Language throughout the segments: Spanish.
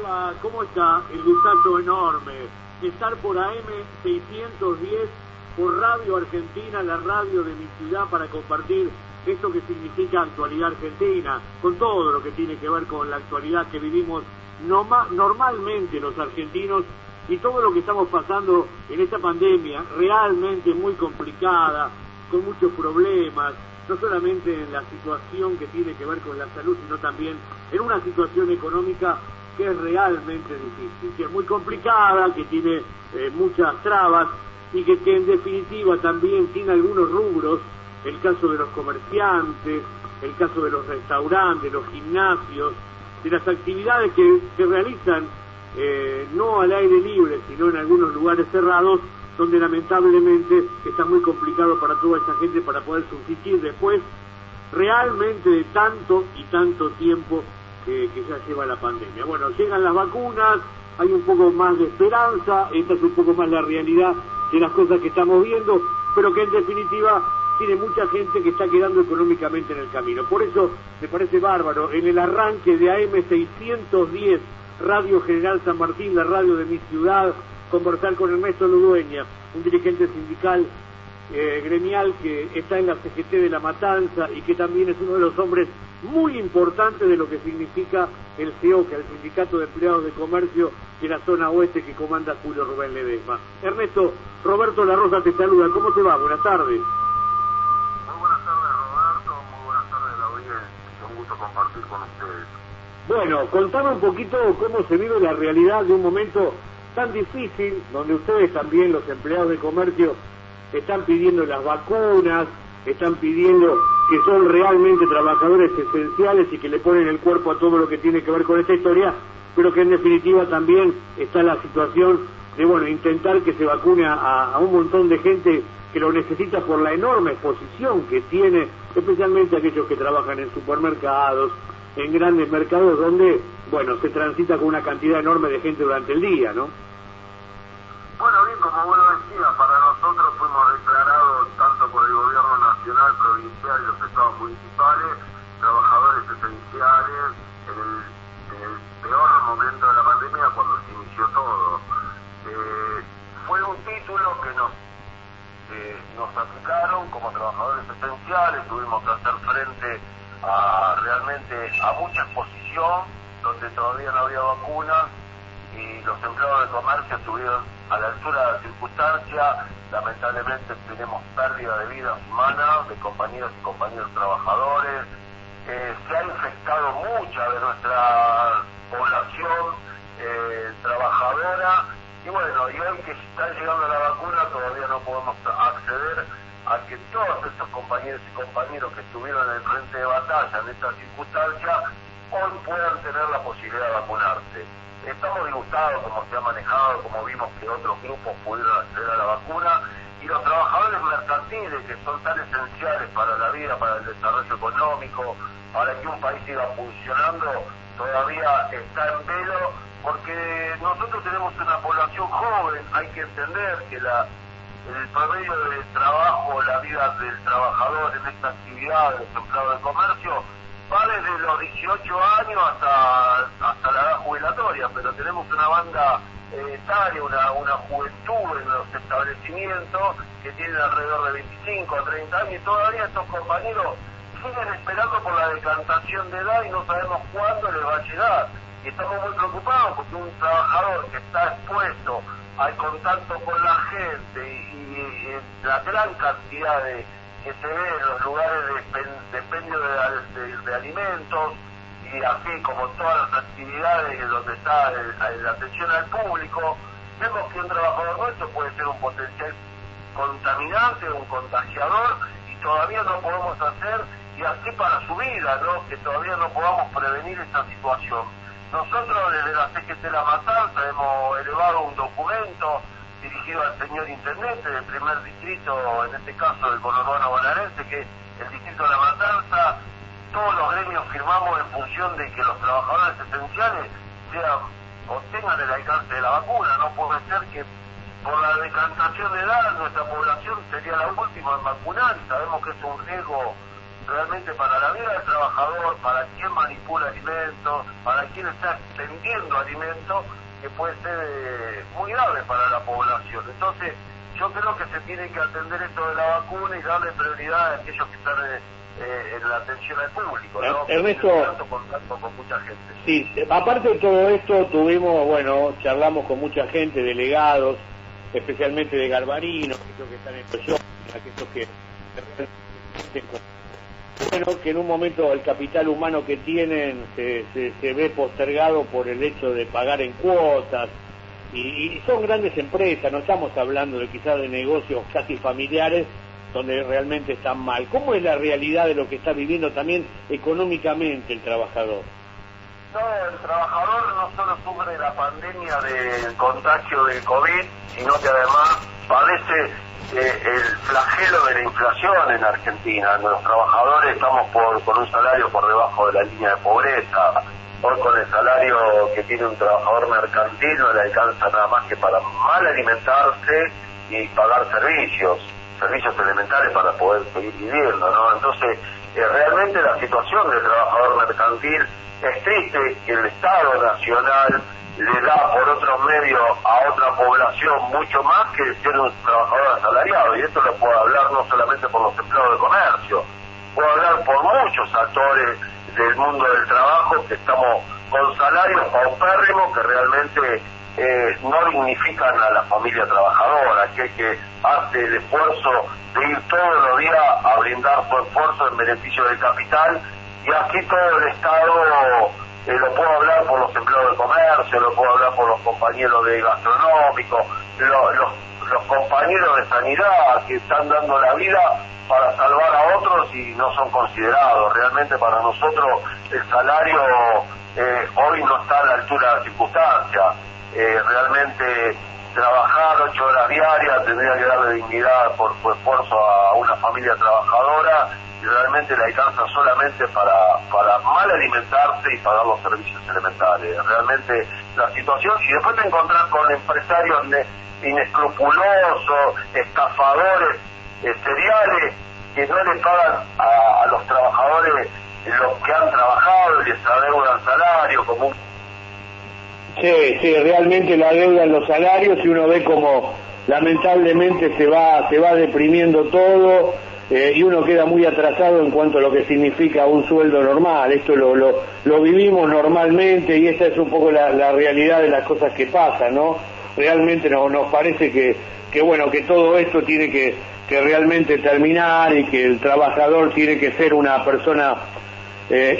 va? ¿Cómo está? El gustazo enorme de estar por AM610, por Radio Argentina, la radio de mi ciudad, para compartir esto que significa actualidad argentina, con todo lo que tiene que ver con la actualidad que vivimos normalmente los argentinos y todo lo que estamos pasando en esta pandemia, realmente muy complicada, con muchos problemas, no solamente en la situación que tiene que ver con la salud, sino también en una situación económica que es realmente difícil, que es muy complicada, que tiene muchas trabas y que en definitiva también tiene algunos rubros, el caso de los comerciantes, el caso de los restaurantes, los gimnasios, de las actividades que se realizan no al aire libre, sino en algunos lugares cerrados, donde lamentablemente está muy complicado para toda esa gente para poder subsistir después realmente de tanto y tanto tiempo que ya lleva la pandemia. Bueno, llegan las vacunas, hay un poco más de esperanza, esta es un poco más la realidad de las cosas que estamos viendo, pero que en definitiva tiene mucha gente que está quedando económicamente en el camino. Por eso me parece bárbaro, en el arranque de AM610, Radio General San Martín, la radio de mi ciudad, conversar con Ernesto Ludueña, un dirigente sindical gremial que está en la CGT de La Matanza y que también es uno de los hombres muy importantes de lo que significa el CEOCA, el Sindicato de Empleados de Comercio de la zona oeste que comanda Julio Rubén Ledesma. Ernesto, Roberto La Rosa te saluda, ¿cómo te va? Buenas tardes. Muy buenas tardes, Roberto, muy buenas tardes a la audiencia, un gusto compartir con ustedes. Bueno, contame un poquito cómo se vive la realidad de un momento tan difícil, donde ustedes también, los empleados de comercio, están pidiendo las vacunas, están pidiendo que son realmente trabajadores esenciales y que le ponen el cuerpo a todo lo que tiene que ver con esta historia, pero que en definitiva también está la situación de, bueno, intentar que se vacune a un montón de gente que lo necesita por la enorme exposición que tiene, especialmente aquellos que trabajan en supermercados, en grandes mercados donde, bueno, se transita con una cantidad enorme de gente durante el día, ¿no? Bueno, bien, como vos lo decías, para nosotros fuimos declarados, tanto por el gobierno nacional, provincial y los estados municipales, trabajadores esenciales en el peor momento de la pandemia, cuando se inició todo. Fue un título que nos aplicaron como trabajadores esenciales, tuvimos que hacer frente realmente a mucha exposición, donde todavía no había vacunas, y los empleados de comercio estuvieron a la altura de la circunstancia. Lamentablemente tenemos pérdida de vidas humanas, de compañeros y compañeros trabajadores. Se ha infectado mucha de nuestra población trabajadora, y bueno, y hoy que está llegando la vacuna todavía no podemos acceder a que todos estos compañeros y compañeros que estuvieron en el frente de batalla en esta circunstancia hoy puedan tener la posibilidad de vacunarse. Estamos disgustados como se ha manejado, como vimos que otros grupos pudieron acceder a la vacuna, y los trabajadores mercantiles, que son tan esenciales para la vida, para el desarrollo económico, para que un país siga funcionando, todavía está en velo, porque nosotros tenemos una población joven. Hay que entender que el promedio de trabajo, la vida del trabajador en esta actividad, de los empleados de comercio, va desde los 18 años hasta la edad jubilatoria, pero tenemos una banda etaria, una juventud en los establecimientos que tienen alrededor de 25 a 30 años, y todavía estos compañeros siguen esperando por la decantación de edad y no sabemos cuándo les va a llegar. Y estamos muy preocupados porque un trabajador que está expuesto al contacto con la gente y la gran cantidad que se ve en los lugares de expendio de alimentos, y así como todas las actividades donde está la atención al público, vemos que un trabajador nuestro puede ser un potencial contaminante, un contagiador, y todavía no podemos hacer, y así para su vida, ¿no?, que todavía no podamos prevenir esta situación. Nosotros desde la CGT de La Matanza hemos elevado un documento dirigido al señor intendente del primer distrito, en este caso del conurbano bonaerense, que el distrito de La Matanza. Todos los gremios firmamos en función de que los trabajadores esenciales tengan el alcance de la vacuna. No puede ser que por la decantación de edad nuestra población sería la última en vacunar, y sabemos que es un riesgo realmente para la vida del trabajador, para quien manipula alimentos, para quien está extendiendo alimentos, que puede ser muy grave para la población. Entonces, yo creo que se tiene que atender esto de la vacuna y darle prioridad a aquellos que están en la atención al público, ¿no? Ernesto, contacto con mucha gente. Sí, aparte de todo esto, charlamos con mucha gente, delegados, especialmente de Garbarino, aquellos que están en Toyota, aquellos que que en un momento el capital humano que tienen se ve postergado por el hecho de pagar en cuotas, y son grandes empresas, no estamos hablando de quizás de negocios casi familiares donde realmente están mal. ¿Cómo es la realidad de lo que está viviendo también económicamente el trabajador? No, el trabajador no solo sufre la pandemia del contagio del COVID, sino que además padece el flagelo de la inflación en Argentina. Los trabajadores estamos con un salario por debajo de la línea de pobreza. Hoy con el salario que tiene un trabajador mercantil no le alcanza nada más que para mal alimentarse y pagar servicios elementales para poder seguir viviendo, ¿no? Entonces, realmente la situación del trabajador mercantil es triste, que el Estado Nacional le da por otros medios a otra población mucho más que ser un trabajador asalariado, y esto lo puedo hablar no solamente por los empleados de comercio, puedo hablar por muchos actores del mundo del trabajo que estamos con salarios paupérrimos que realmente no dignifican a la familia trabajadora, que hace el esfuerzo de ir todos los días a brindar su esfuerzo en beneficio del capital, y aquí todo el Estado, lo puedo hablar por los empleados de comercio, lo puedo hablar por los compañeros de gastronómico, los compañeros de sanidad que están dando la vida para salvar a otros y no son considerados. Realmente para nosotros el salario hoy no está a la altura de las circunstancias. Realmente trabajar 8 horas diarias tendría que darle dignidad por su esfuerzo a una familia trabajadora, y realmente le alcanza solamente para mal alimentarse y pagar los servicios elementales. Realmente la situación, y después te encontrás con empresarios inescrupulosos, estafadores seriales, que no le pagan a los trabajadores los que han trabajado y les adeudan salario como un... Sí, realmente la adeudan los salarios, y uno ve como lamentablemente se va deprimiendo todo, y uno queda muy atrasado en cuanto a lo que significa un sueldo normal. Esto lo vivimos normalmente, y esta es un poco la realidad de las cosas que pasan, ¿no? Realmente nos parece que todo esto tiene que realmente terminar, y que el trabajador tiene que ser una persona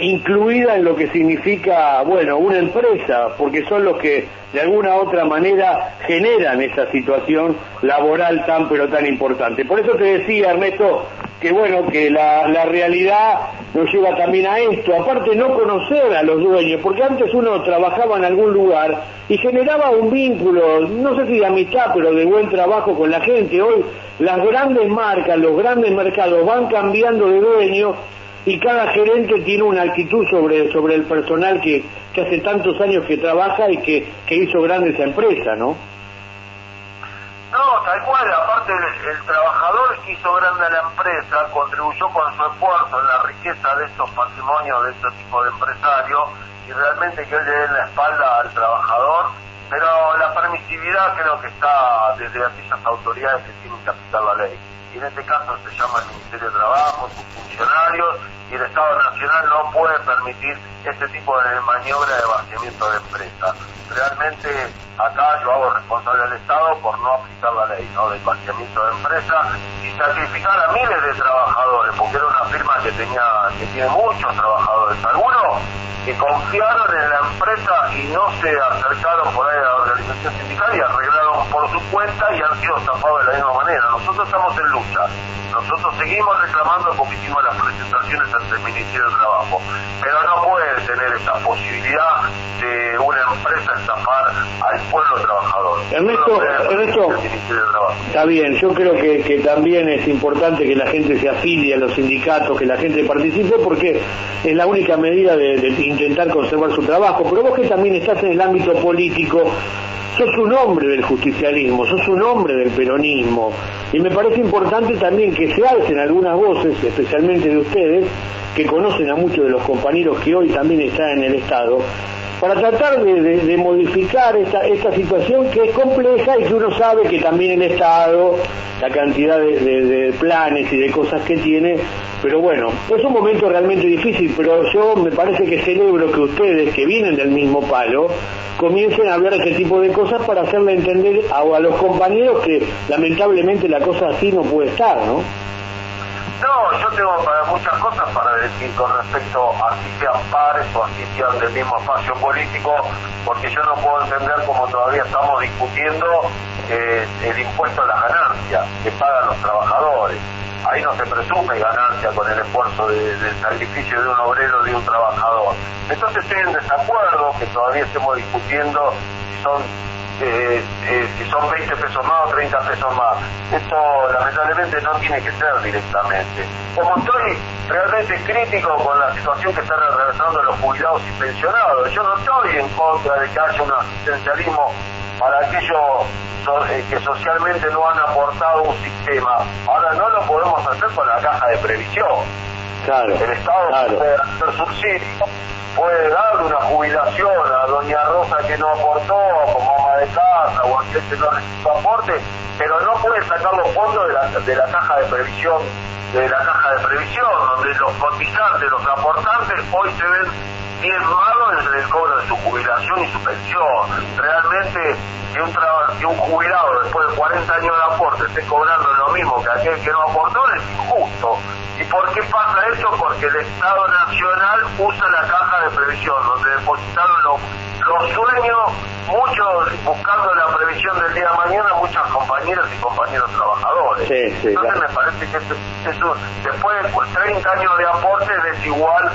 incluida en lo que significa, una empresa, porque son los que de alguna u otra manera generan esa situación laboral tan importante. Por eso te decía, Ernesto, que la realidad nos lleva también a esto, aparte no conocer a los dueños, porque antes uno trabajaba en algún lugar y generaba un vínculo, no sé si de amistad, pero de buen trabajo con la gente. Hoy las grandes marcas, los grandes mercados van cambiando de dueño, y cada gerente tiene una actitud sobre el personal que hace tantos años que trabaja y que hizo grande esa empresa, ¿no? No, tal cual. Aparte el trabajador hizo grande a la empresa, contribuyó con su esfuerzo en la riqueza de estos patrimonios de este tipo de empresarios, y realmente que hoy le den la espalda al trabajador, pero la permisividad creo que está desde aquellas autoridades que tienen que aplicar la ley. Y en este caso se llama el Ministerio de Trabajo, sus funcionarios, y el Estado Nacional no puede permitir este tipo de maniobra de vaciamiento de empresas. Realmente acá yo hago responsable al Estado por no aplicar la ley, ¿no?, del vaciamiento de empresas, y sacrificar a miles de trabajadores, porque era una firma que tiene muchos trabajadores, algunos que confiaron en la empresa y no se acercaron por ahí a la organización sindical y arreglaron por su cuenta y han sido estafados de la misma manera. Nosotros estamos en lucha, nosotros seguimos reclamando porque hicimos las presentaciones ante el Ministerio de Trabajo, pero no puede tener esta posibilidad de una empresa estafar al pueblo trabajador. Ernesto, está bien, yo creo que también es importante que la gente se afilie a los sindicatos, que la gente participe, porque es la única medida de intentar conservar su trabajo. Pero vos, que también estás en el ámbito político, sos un hombre del justicialismo, sos un hombre del peronismo, y me parece importante también que se alcen algunas voces, especialmente de ustedes, que conocen a muchos de los compañeros que hoy también están en el Estado, para tratar de modificar esta situación que es compleja y que uno sabe que también el Estado, la cantidad de planes y de cosas que tiene, pero bueno, es un momento realmente difícil, pero yo me parece que celebro que ustedes, que vienen del mismo palo, comiencen a hablar de este tipo de cosas para hacerle entender a los compañeros que lamentablemente la cosa así no puede estar, ¿no? No, yo tengo muchas cosas para decir con respecto a si sean pares o si sean del mismo espacio político, porque yo no puedo entender cómo todavía estamos discutiendo el impuesto a las ganancias que pagan los trabajadores. Ahí no se presume ganancia con el esfuerzo del sacrificio de un obrero, de un trabajador. Entonces estoy en desacuerdo que todavía estemos discutiendo si son 20 pesos más o 30 pesos más. Esto lamentablemente no tiene que ser directamente. Como estoy realmente crítico con la situación que están atravesando los jubilados y pensionados, yo no estoy en contra de que haya un asistencialismo para aquellos que socialmente no han aportado un sistema. Ahora no lo podemos hacer con la caja de previsión. Claro, el Estado puede hacer subsidios, puede darle una jubilación a doña Rosa que no aportó como ama de casa o aquel que no recibió aporte, pero no puede sacar los fondos de la caja de previsión, donde los cotizantes, los aportantes hoy se ven diezmados en el cobro de su jubilación y su pensión. Realmente que un jubilado después de 40 años de aporte esté cobrando lo mismo que aquel que no aportó es injusto. ¿Y por qué pasa eso? Porque el Estado Nacional usa la caja de previsión, donde depositaron los sueños, muchos buscando la previsión del día de mañana, muchas compañeras y compañeros trabajadores. Sí, entonces claro. Me parece que eso después de 30 años de aporte es desigual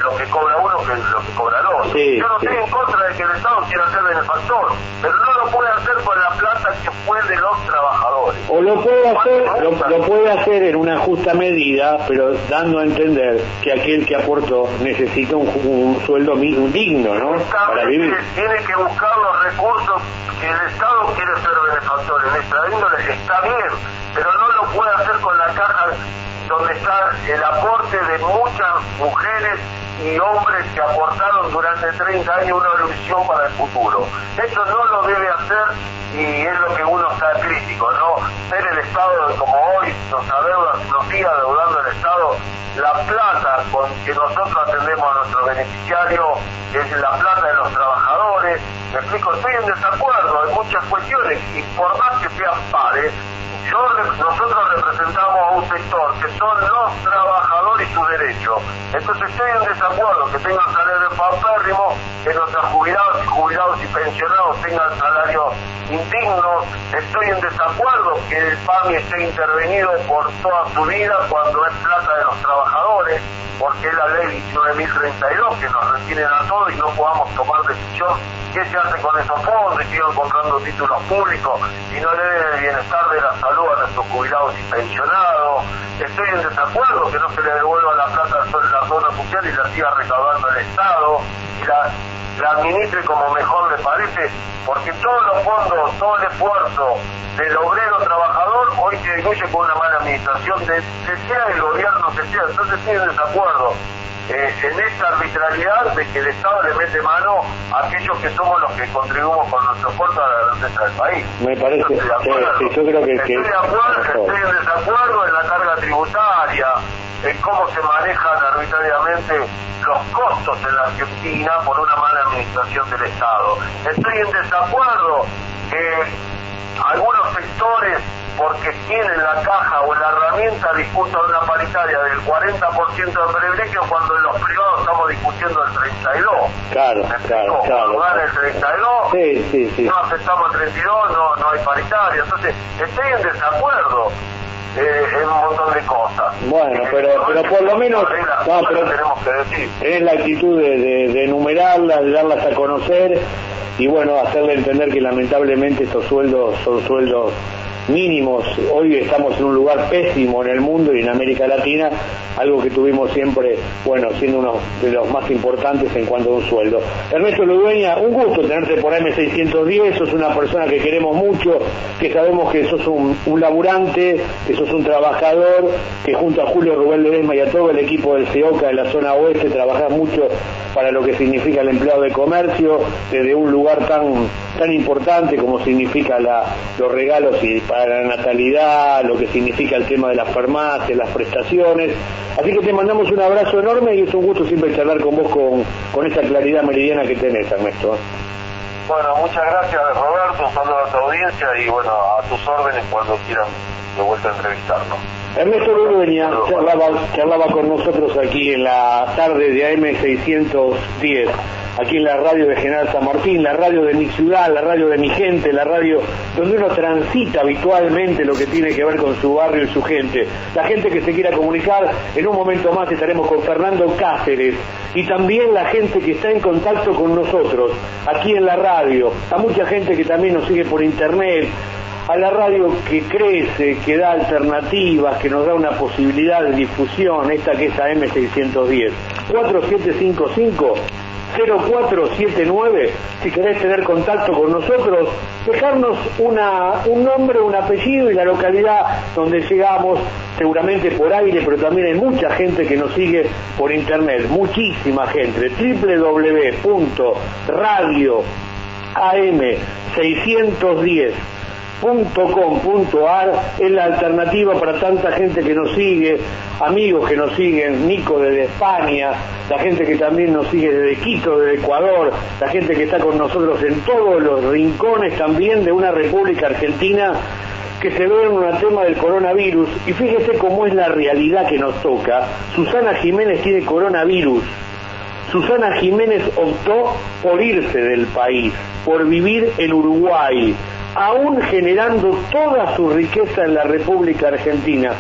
lo que cobra uno que lo que cobra el otro. Sí, yo no estoy en contra de que el Estado quiera ser benefactor, pero no lo puede hacer con la plata que fue de los trabajadores. O lo puede hacer en una justa medida, pero dando a entender que aquel que aportó necesita un sueldo digno, ¿no? Para vivir. Tiene que buscar los recursos que el Estado quiere ser benefactor en esta índole, está bien, pero no lo puede hacer con la caja donde está el aporte de muchas mujeres y hombres que aportaron durante 30 años una ilusión para el futuro. Eso no lo debe hacer y es lo que uno está crítico, ¿no? Ver el Estado como hoy nos sigue adeudando el Estado, la plata con que nosotros atendemos a nuestros beneficiarios es la plata de los trabajadores. Me explico, estoy en desacuerdo en muchas cuestiones y por más que sean pares, nosotros representamos a un sector que son los trabajadores y sus derechos. Entonces estoy en desacuerdo que tengan salarios paupérrimos, que nuestros jubilados y pensionados tengan salarios indignos. Estoy en desacuerdo que el PAMI esté intervenido por toda su vida cuando es plata de los trabajadores, porque es la ley 19.032 que nos retienen a todos y no podamos tomar decisión qué se hace con esos fondos y sigan comprando títulos públicos y no le den el bienestar de la salud a nuestros jubilados y pensionados. Estoy en desacuerdo que no se le devuelva la plata a la zona social y la siga recaudando el Estado y la administre como mejor le parece, porque todos los fondos, todo el esfuerzo del obrero trabajador hoy se diluye con una mala administración de sea el gobierno que sea. Entonces estoy en desacuerdo en esta arbitrariedad de que el Estado le mete mano a aquellos que somos los que contribuimos con nuestro esfuerzo a la grandeza del país. Me parece, yo creo que estoy en desacuerdo en la carga tributaria, en cómo se manejan arbitrariamente los costos en la Argentina por una mala administración del Estado. Estoy en desacuerdo que algunos sectores, porque tienen la caja o la herramienta, disputan una paritaria del 40% de privilegio cuando en los privados estamos discutiendo el 32%. Claro. El 32%, sí. no aceptamos el 32%, no hay paritaria. Entonces, estoy en desacuerdo en un montón de cosas. Bueno, pero por lo menos tenemos que decir. Es la actitud de enumerarlas, de darlas a conocer y bueno, hacerle entender que lamentablemente estos sueldos son sueldos mínimos. Hoy estamos en un lugar pésimo en el mundo y en América Latina, algo que tuvimos siempre, bueno, siendo uno de los más importantes en cuanto a un sueldo. Ernesto Ludueña, un gusto tenerte por AM610, sos una persona que queremos mucho, que sabemos que sos un laburante, que sos un trabajador, que junto a Julio Rubén Ledesma y a todo el equipo del CEOCA de la zona oeste trabajás mucho para lo que significa el empleado de comercio, desde un lugar tan importante como significa los regalos y para la natalidad, lo que significa el tema de las farmacias, las prestaciones. Así que te mandamos un abrazo enorme y es un gusto siempre charlar con vos con esa claridad meridiana que tenés, Ernesto. Bueno, muchas gracias, Roberto, un saludo a tu audiencia y bueno, a tus órdenes cuando quieran de vuelta a entrevistarnos. Ernesto Ludueña charlaba con nosotros aquí en la tarde de AM610, aquí en la radio de General San Martín, la radio de mi ciudad, la radio de mi gente, la radio donde uno transita habitualmente lo que tiene que ver con su barrio y su gente. La gente que se quiera comunicar, en un momento más estaremos con Fernando Cáceres y también la gente que está en contacto con nosotros aquí en la radio, a mucha gente que también nos sigue por internet, a la radio que crece, que da alternativas, que nos da una posibilidad de difusión, esta que es AM610, 4755-0479, si querés tener contacto con nosotros, dejarnos un nombre, un apellido y la localidad donde llegamos, seguramente por aire, pero también hay mucha gente que nos sigue por internet, muchísima gente, www.radioam610.com.ar es la alternativa para tanta gente que nos sigue, amigos que nos siguen, Nico desde España, la gente que también nos sigue desde Quito, desde Ecuador, la gente que está con nosotros en todos los rincones también de una República Argentina que se ve en un tema del coronavirus. Y fíjese cómo es la realidad que nos toca. Susana Jiménez tiene coronavirus. Susana Jiménez optó por irse del país, por vivir en Uruguay, aún generando toda su riqueza en la República Argentina.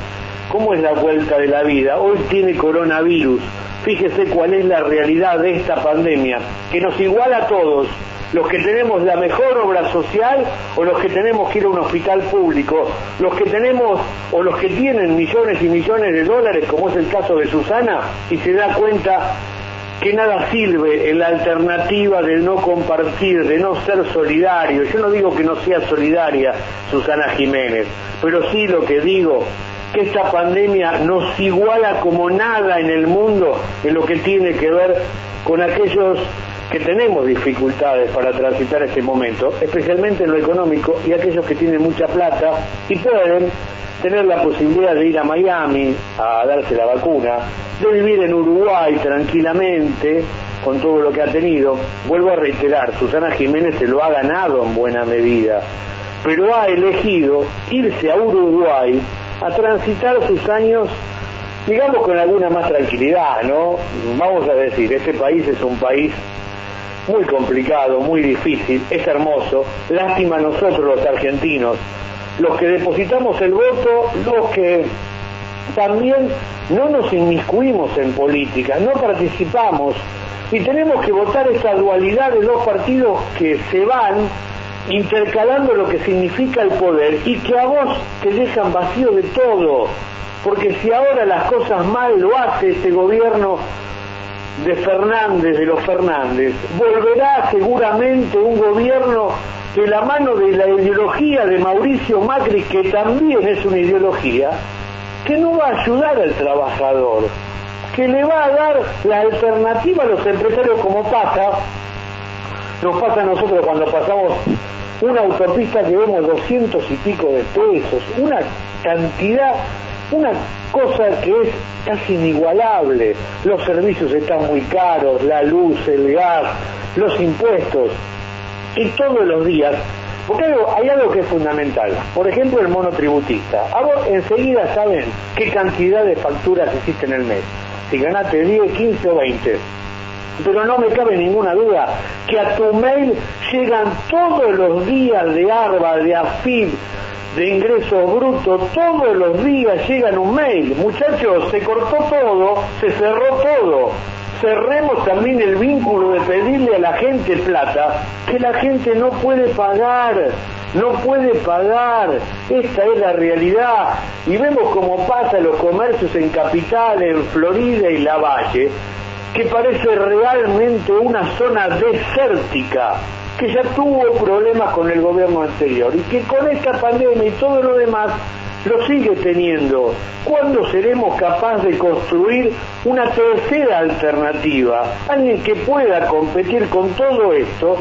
¿Cómo es la vuelta de la vida? Hoy tiene coronavirus. Fíjese cuál es la realidad de esta pandemia, que nos iguala a todos, los que tenemos la mejor obra social o los que tenemos que ir a un hospital público, los que tenemos o los que tienen millones y millones de dólares, como es el caso de Susana, y se da cuenta que nada sirve en la alternativa de no compartir, de no ser solidario. Yo no digo que no sea solidaria Susana Jiménez, pero sí lo que digo, que esta pandemia nos iguala como nada en el mundo en lo que tiene que ver con aquellos que tenemos dificultades para transitar este momento, especialmente en lo económico, y aquellos que tienen mucha plata y pueden tener la posibilidad de ir a Miami a darse la vacuna, de vivir en Uruguay tranquilamente con todo lo que ha tenido. Vuelvo a reiterar, Susana Jiménez se lo ha ganado en buena medida, pero ha elegido irse a Uruguay a transitar sus años, digamos, con alguna más tranquilidad, ¿no? Vamos a decir, este país es un país muy complicado, muy difícil, es hermoso, lástima a nosotros los argentinos, los que depositamos el voto, los que también no nos inmiscuimos en política, no participamos y tenemos que votar esta dualidad de dos partidos que se van intercalando lo que significa el poder y que a vos te dejan vacío de todo, porque si ahora las cosas mal lo hace este gobierno de Fernández, de los Fernández, volverá seguramente un gobierno de la mano de la ideología de Mauricio Macri, que también es una ideología que no va a ayudar al trabajador, que le va a dar la alternativa a los empresarios, como nos pasa a nosotros cuando pasamos una autopista que vemos 200 y pico de pesos, una cantidad, una cosa que es casi inigualable. Los servicios están muy caros, la luz, el gas, los impuestos, y todos los días, porque hay algo que es fundamental, por ejemplo el monotributista. Ahora enseguida saben qué cantidad de facturas existe en el mes, si ganaste 10, 15 o 20, pero no me cabe ninguna duda que a tu mail llegan todos los días de ARBA, de AFIP, de ingresos brutos, todos los días llegan un mail. Muchachos, se cortó todo, se cerró todo. Cerremos también el vínculo de pedirle a la gente plata que la gente no puede pagar. no puede pagar, esta es la realidad, y vemos cómo pasa los comercios en Capital, en Florida y Lavalle, que parece realmente una zona desértica, que ya tuvo problemas con el gobierno anterior, y que con esta pandemia y todo lo demás, lo sigue teniendo. ¿Cuándo seremos capaces de construir una tercera alternativa? Alguien que pueda competir con todo esto,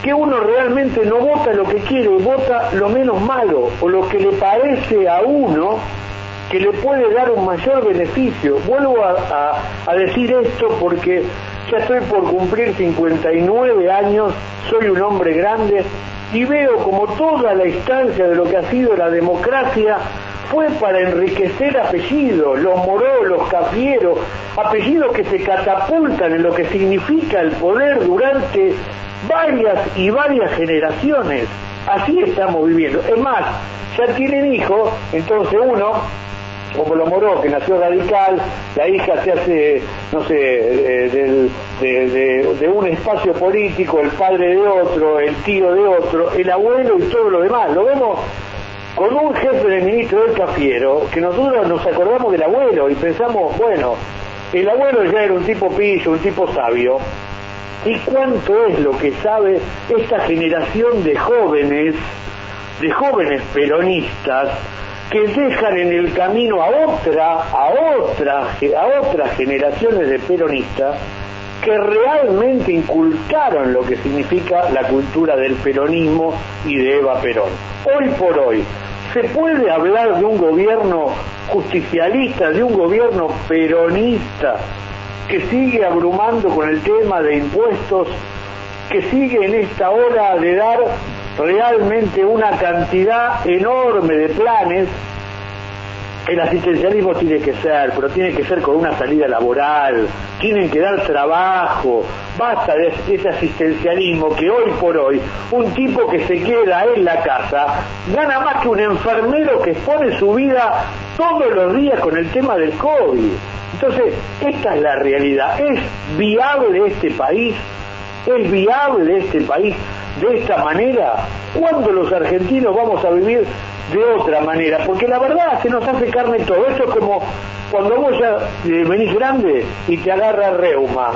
que uno realmente no vota lo que quiere, vota lo menos malo, o lo que le parece a uno que le puede dar un mayor beneficio. Vuelvo a decir esto porque ya estoy por cumplir 59 años, soy un hombre grande, y veo como toda la instancia de lo que ha sido la democracia fue para enriquecer apellidos, los Moró, los Cafiero, apellidos que se catapultan en lo que significa el poder durante varias generaciones. Así estamos viviendo. Es más, ya tienen hijos, entonces uno, como lo Moró, que nació radical, la hija se hace, no sé, de un espacio político, el padre de otro, el tío de otro, el abuelo y todo lo demás. Lo vemos con un jefe de ministro del Cafiero, que nosotros nos acordamos del abuelo y pensamos, bueno, el abuelo ya era un tipo pillo, un tipo sabio. ¿Y cuánto es lo que sabe esta generación de jóvenes peronistas, que dejan en el camino a otras generaciones de peronistas que realmente inculcaron lo que significa la cultura del peronismo y de Eva Perón? Hoy por hoy, ¿se puede hablar de un gobierno justicialista, de un gobierno peronista que sigue abrumando con el tema de impuestos, que sigue en esta hora de dar realmente una cantidad enorme de planes? El asistencialismo tiene que ser, pero tiene que ser con una salida laboral, tienen que dar trabajo, basta de ese asistencialismo que hoy por hoy, un tipo que se queda en la casa, gana más que un enfermero que expone su vida todos los días con el tema del COVID. Entonces, esta es la realidad. ¿Es viable este país? ¿Es viable este país de esta manera? ¿Cuándo los argentinos vamos a vivir de otra manera? Porque la verdad se nos hace carne todo. Esto es como cuando vos ya venís grande y te agarra reuma.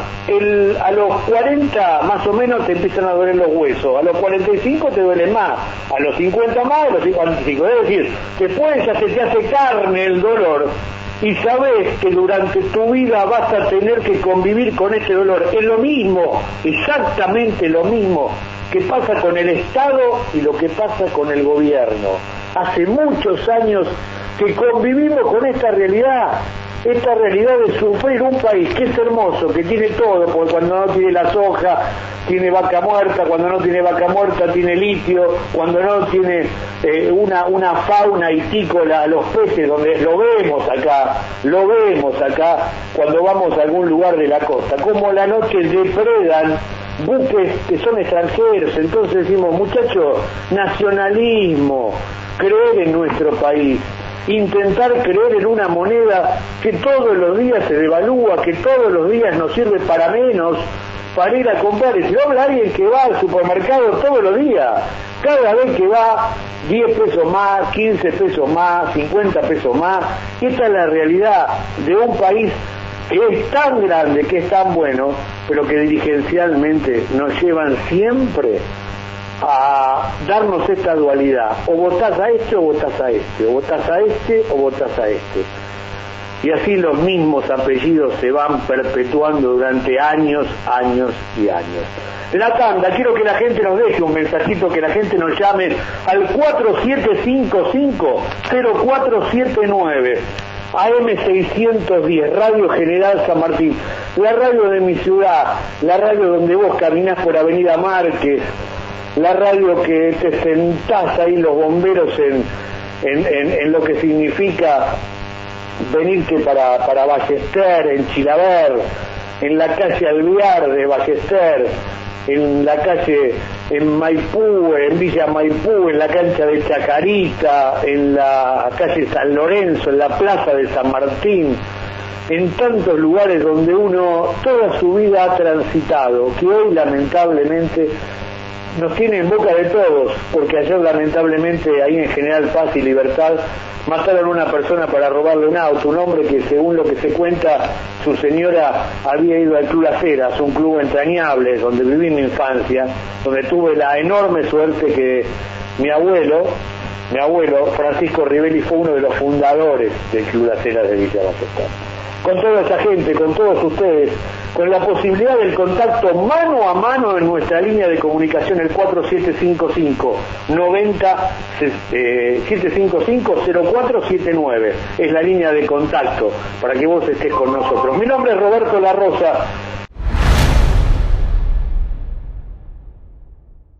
A los 40 más o menos te empiezan a doler los huesos, a los 45 te duelen más, a los 50 más, a los 55. Es decir, después ya se te hace carne el dolor y sabes que durante tu vida vas a tener que convivir con ese dolor. Es lo mismo, exactamente lo mismo que pasa con el Estado y lo que pasa con el gobierno. Hace muchos años que convivimos con esta realidad de sufrir un país que es hermoso, que tiene todo, porque cuando no tiene la soja, tiene vaca muerta, cuando no tiene vaca muerta, tiene litio, cuando no tiene una fauna hitícola, los peces, donde lo vemos acá, cuando vamos a algún lugar de la costa, como a la noche depredan buques que son extranjeros. Entonces decimos, muchachos, nacionalismo, creer en nuestro país, intentar creer en una moneda que todos los días se devalúa, que todos los días nos sirve para menos, para ir a comprar. Y si habla alguien que va al supermercado todos los días, cada vez que va 10 pesos más, 15 pesos más, 50 pesos más. Y esta es la realidad de un país que es tan grande, que es tan bueno, pero que dirigencialmente nos llevan siempre a darnos esta dualidad: o votás a este o votás a este, o votás a este o votás a este. Y así los mismos apellidos se van perpetuando durante años y años. La tanda, quiero que la gente nos deje un mensajito, que la gente nos llame al 4755-0479, AM610, Radio General San Martín, la radio de mi ciudad, la radio donde vos caminás por Avenida Márquez, la radio que te sentás ahí los bomberos en lo que significa venirte para Ballester, en Chilaver, en la calle Alvear de Ballester, en la calle en Maipú, en Villa Maipú, en la cancha de Chacarita, en la calle San Lorenzo, en la plaza de San Martín, en tantos lugares donde uno toda su vida ha transitado, que hoy lamentablemente nos tiene en boca de todos, porque ayer lamentablemente ahí en General Paz y Libertad mataron a una persona para robarle un auto, un hombre que según lo que se cuenta, su señora había ido al Club Las Heras, un club entrañable donde viví mi infancia, donde tuve la enorme suerte que mi abuelo Francisco Rivelli fue uno de los fundadores del Club Las Heras de Villa Ballester. Con toda esa gente, con todos ustedes, con la posibilidad del contacto mano a mano en nuestra línea de comunicación, el 4755-0479, es la línea de contacto para que vos estés con nosotros. Mi nombre es Roberto La Rosa.